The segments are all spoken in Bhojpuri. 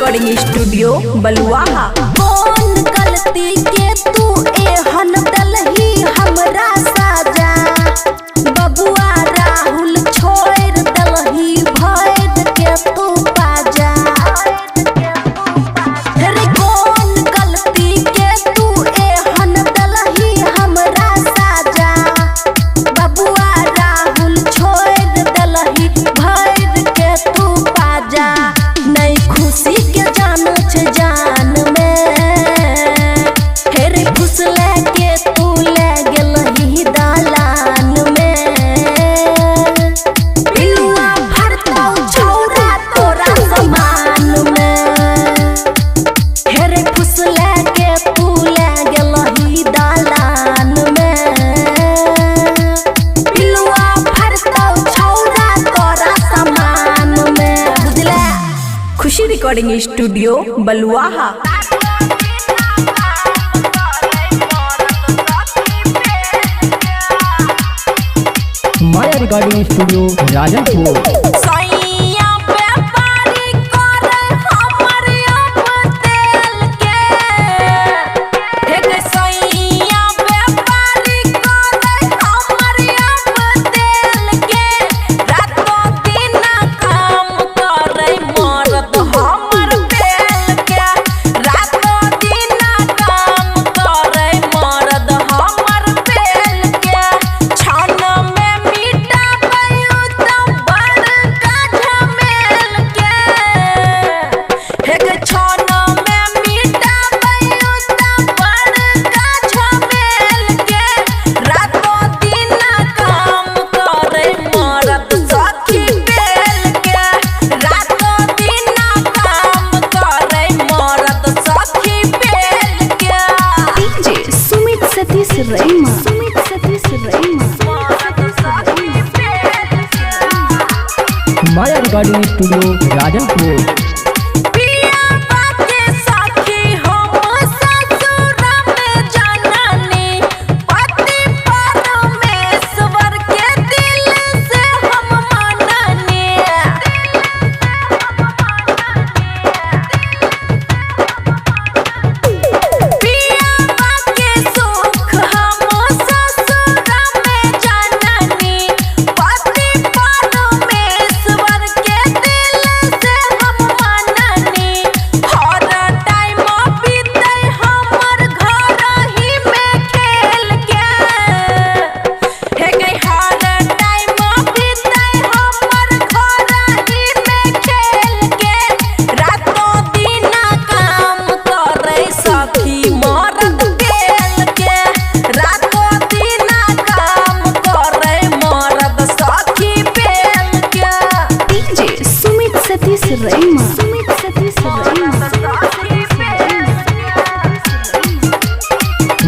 रिकॉर्डिंग स्टूडियो बलुआहा। कौन गलती के तू एहन दलही हमरा साजा, बबुआ राहुल छोड़ दलही भैद के तू बाजा। रे कौन गलती के तू एहन दलही हमरा साजा, बबुआ राहुल छोड़ दलही भैद के तू बाजा। नहीं खुशी के जान छे जान में, हेरे खुश लेके तू ले गेलही दालान में। पिलुआ भरतौ छौरा तोरा समान में, हेरे खुश लेके तू ले गेलही दालान में। पिलुआ भरतौ छौरा तोरा समान में, बुझले। खुशी रिकॉर्डिंग स्टूडियो बलुआहा। माया रिकॉर्डिंग स्टूडियो राजनपुर।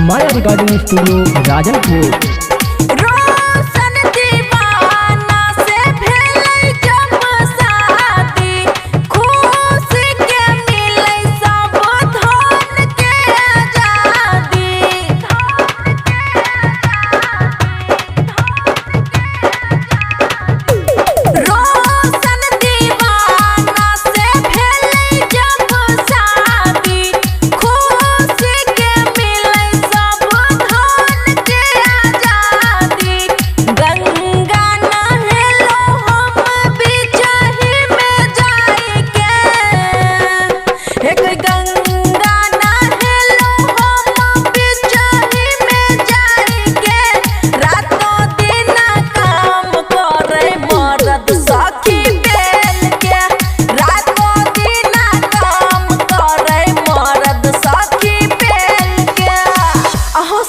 माया रिकॉर्डिंग स्टूडियो राजनपुर। माया रिकॉर्डिंग स्टूडियो राजनपुर।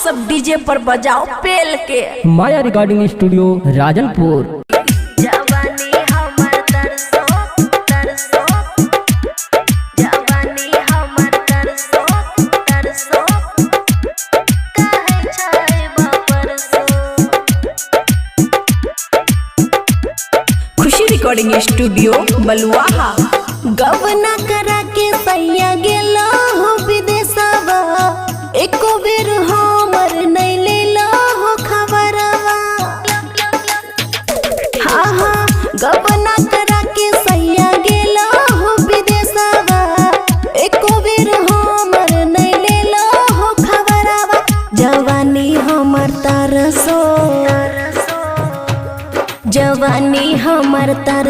सब डीजे पर बजाओ पेल के। माया रिकॉर्डिंग स्टूडियो राजनपुर। खुशी रिकॉर्डिंग स्टूडियो बलुआहा। गवना करा के सैया गेला हो विदेशवा, एको बेर हमर नहीं लेला हो खबरवा। हाँ हाँ गवना करा के सैया गेला हो विदेशवा,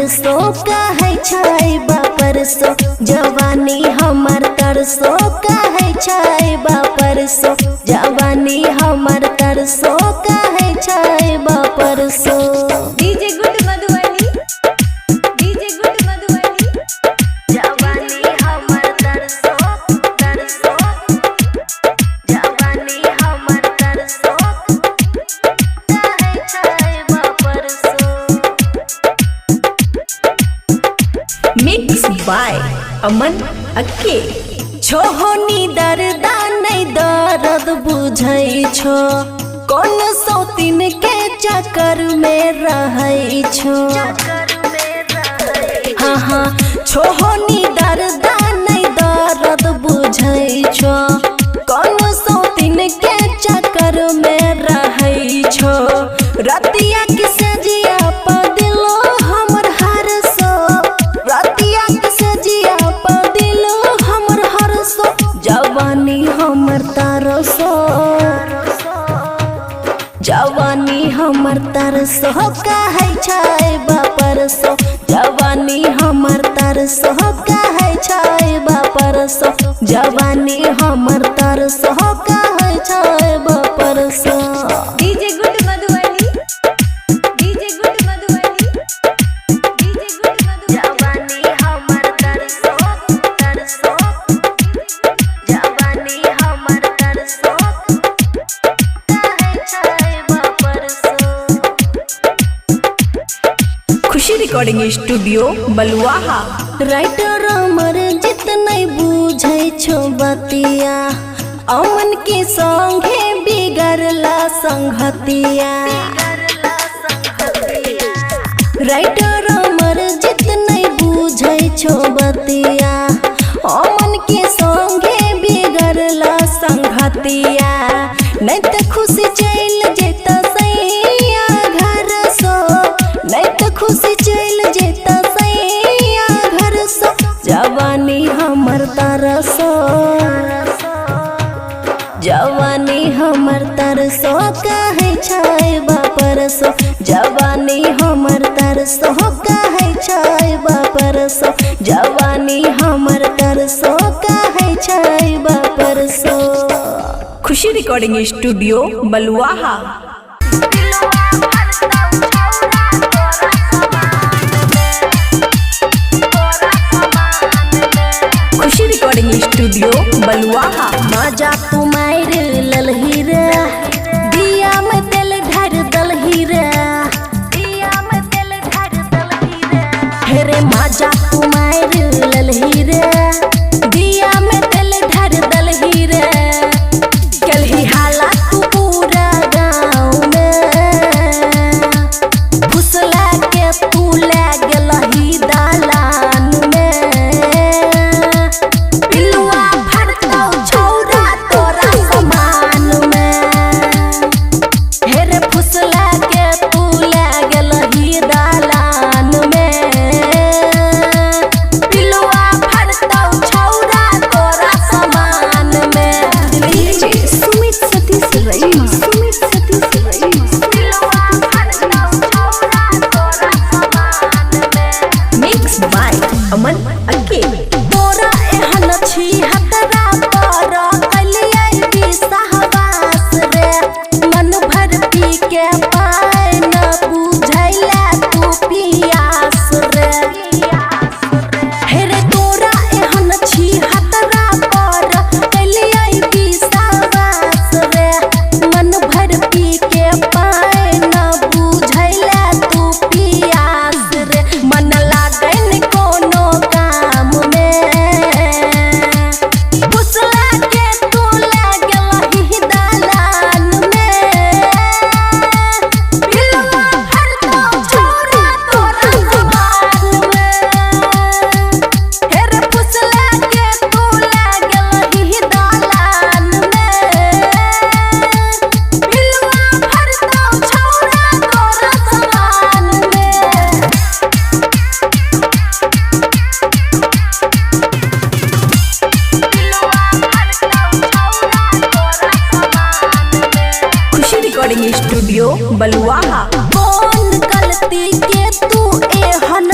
हरसो कहै छै बापरसो जवानी हमर तरसो कहै छै बापरसो जवानी हमर तरसो कहै छै बापरसो। डीजे गुड मधुबनी, डीजे गुड मधुबनी। जवानी हमर तरसो तरसो जवानी हमर तरसो कहै छै बापरसो। मिक्स बाय अमन अक्के। छोहनी दर्दा नहीं दर्द बुझै छो कौन सौतीन के चक्कर में रहै छो। हाँ हाँ छोहनी दर्दा नहीं दर्द बुझै छो कौन सौतीन के चक्कर में रहै छो। रतिया के सजिया पदिलो हमर हरसो रतिया के सजिया पदिलो हमर हरसो जवानी हमर तरसो जवानी हमर तरसो कहै छै बापरसो जवानी हमर तरसो कहै छै बापरसो जवानी हमर तरसो कहै छै बापरसो। डीजे गुड मधुबनी, डीजे गुड मधुबनी, डीजे गुड मधुबनी। जवानी हमर तरसो तरसो जवानी हमर तरसो कहै छै बापरसो। Khushi recording studio Baluaha. Writer Amarjit नहीं बुझै छो बतिया अमन के संगे बिगड़ला संगतिया। राइटर अमर जित नहीं बुझै छो बतिया अमन के संगे बिगड़ला संगतिया। नहीं तो खुशी चल जेता सैया घर सो नहीं तो खुशी चल जेता सैया घर सो जवानी हमर तरसो जवानी हमर तरसो कहै छै बापरसो जवानी हमर तरसो कहै छै बापरसो जवानी हमर तरसो कहै छै बापरसो। खुशी रिकॉर्डिंग स्टूडियो बलुआहा। खुशी रिकॉर्डिंग स्टूडियो बलुआहा। मजा तुम्हार ललही रे दिया में तेल धर दलही रे दिया में तेल धर दलही रे हेरे मजा तुम्हार ललही रे दिया में तेल धर दलही रे कलही हालत तू पूरा गाँव में फुसला के तू ले गलही दालान में पिलुआ भरतौ छौरा तोरा समान में हेरे फुसला के तू ले गलही दालान में पिलुआ भरतौ छौरा तोरा समान में। डीजे सुमित सतीश रईमा। सुमित सतीश रईमा पिलुआ भरतौ छौरा तोरा समान में। मिक्स बाय अमन अक्के। तोरा एहन छी हतरा पर कलियै विश्वास रे मन भर पी के पाय न बुझैला तू पियास रे हेरे तोरा एहन छी हतरा पर कलियै विश्वास रे मन भर पी के पाय न बुझैला तू पियास रे मन लागै न कोनो काम में फुसला के तू ले गलही दालान में पिलुआ भरतौ छौरा तोरा समान में हेरे फुसला के तू ले गलही दालान में पिलुआ भरतौ छौरा तोरा समान में। खुशी रिकॉर्डिंग स्टूडियो बलुआहा। कौन गलती के तू एहन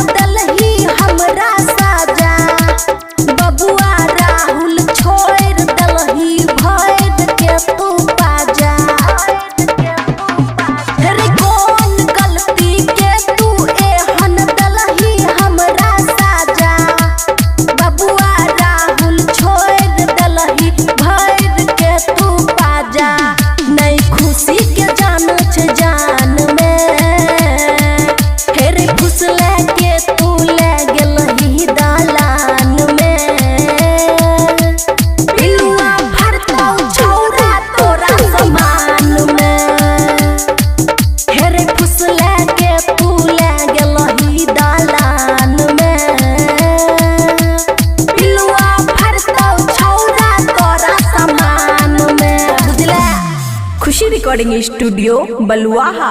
रिकॉर्डिंग स्टूडियो बलुआहा।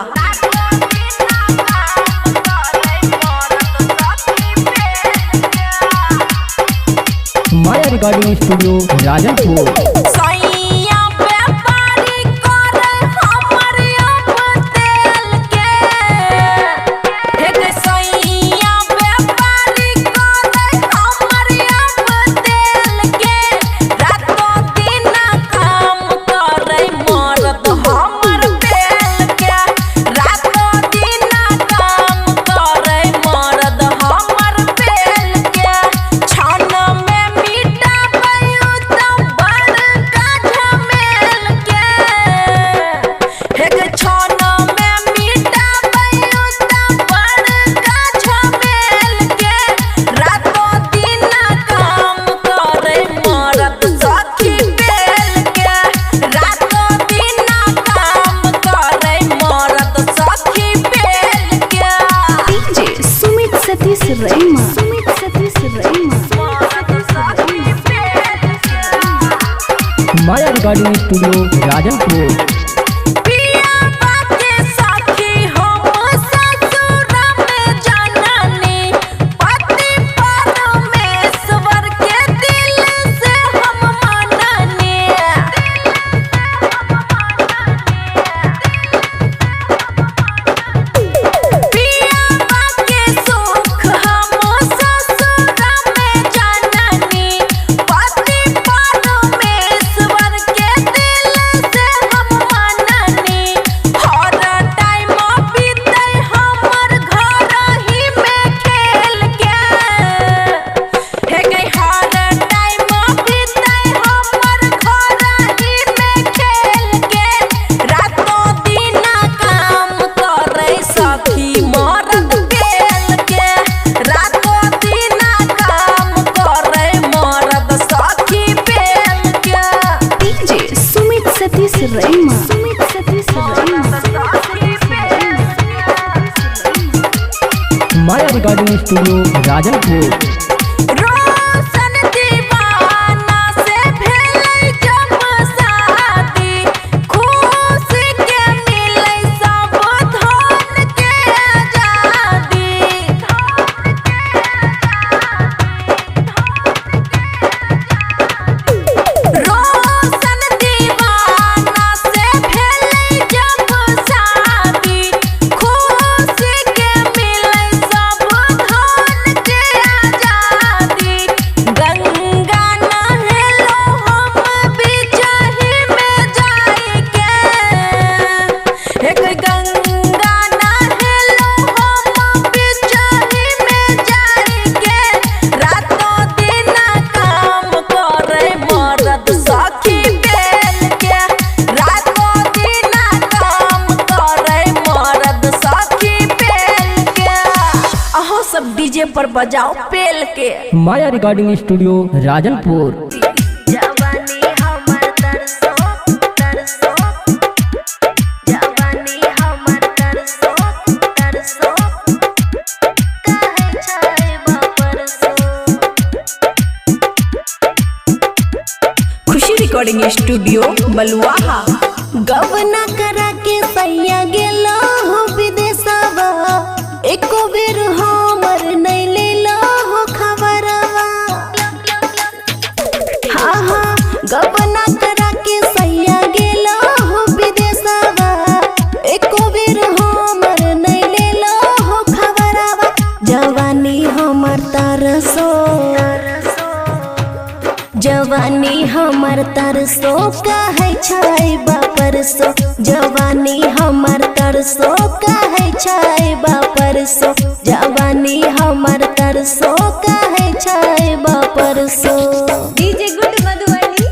माया रिकॉर्डिंग स्टूडियो राजनपुर। माया रिकॉर्डिंग स्टूडियो राजनपुर। माया रिकॉर्डिंग स्टूडियो राजनपुर। सब डीजे पर बजाओ पेल के। माया रिकॉर्डिंग स्टूडियो राजनपुर। खुशी रिकॉर्डिंग स्टूडियो बलुआहा। गवना करा के सैया गेलो हो विदेशवा, एको बेर हमर नहीं लेलो हो खबरवा। हाँ हाँ गवना करा के सैया गेलो हो विदेशवा, एको बेर हमर नहीं लेलो हो खबरवा। जवानी हमर तरसो, जवानी हमर तरसो कहै छै बापरसो। जवानी हमर तरसो कहै छै बापरसो। जवानी हमर तरसो कहै छै बापरसो। डीजे गुड मधुबनी,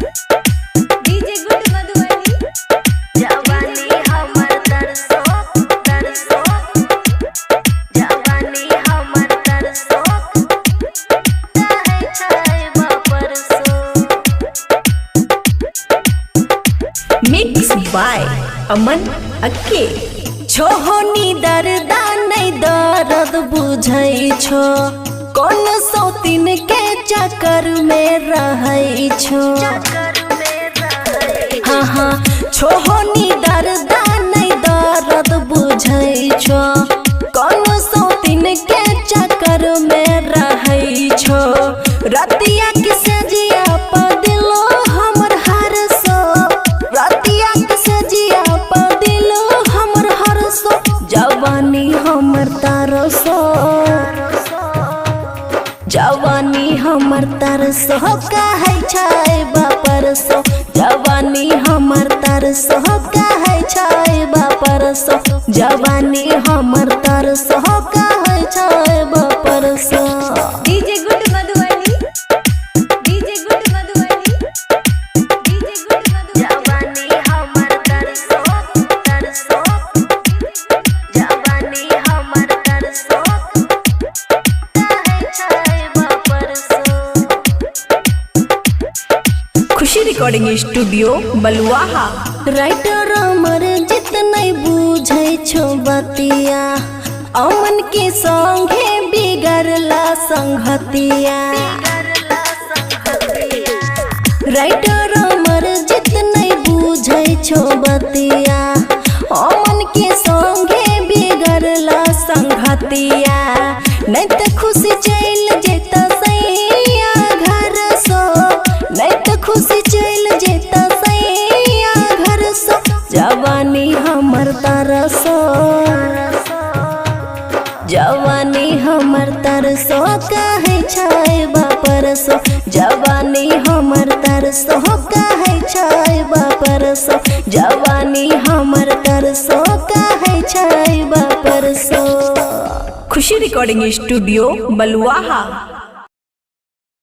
डीजे गुड मधुबनी। जवानी हमर तरसो तरसो, जवानी हमर तरसो कहै छै बापरसो। मिक्स बाय अमन अक्के। छोहनी दर्दा नहीं दर्द बुझै छो, कौन सौतीन के चक्कर में रहै छो। हाँ हाँ छोहनी दर्दा छो कोनो सौतीन के चक्कर में रहै छो रतिया के सजिया प दिलो हमर हर सो रतिया के सजिया प दिलो हमर हर सो जवानी हमर तरसो जवानी हमर तरसो कहै छै बापरसो जवानी हमर तरसो कहै छै बापरसो जवानी हमर तरसो कहै छै बापरसो डीजे गुड मधुबनी डीजे गुड मधुबनी डीजे गुड मधुबनी जवानी हमर तरसो तरसो जवानी हमर तरसो कहै छै बापरसो Khushi recording studio Baluaha. Writer Amarjit नहीं बुझै छो बतिया अमन के संगे बिगड़ला संगतिया राइटर अमर जित नहीं बुझै छो बतिया अमन के संगे बिगड़ला संगतिया नहीं तो खुशी चल जेता सैया घर सो नहीं तो खुशी चल जेता सैया घर सो जवानी हमर तरसो जवानी हमर तरसो कहै छै बापरसो जवानी हमर तरसो कहै छै बापरसो जवानी हमर तरसो कहै छै बापरसो। खुशी रिकॉर्डिंग स्टूडियो बलुआहा।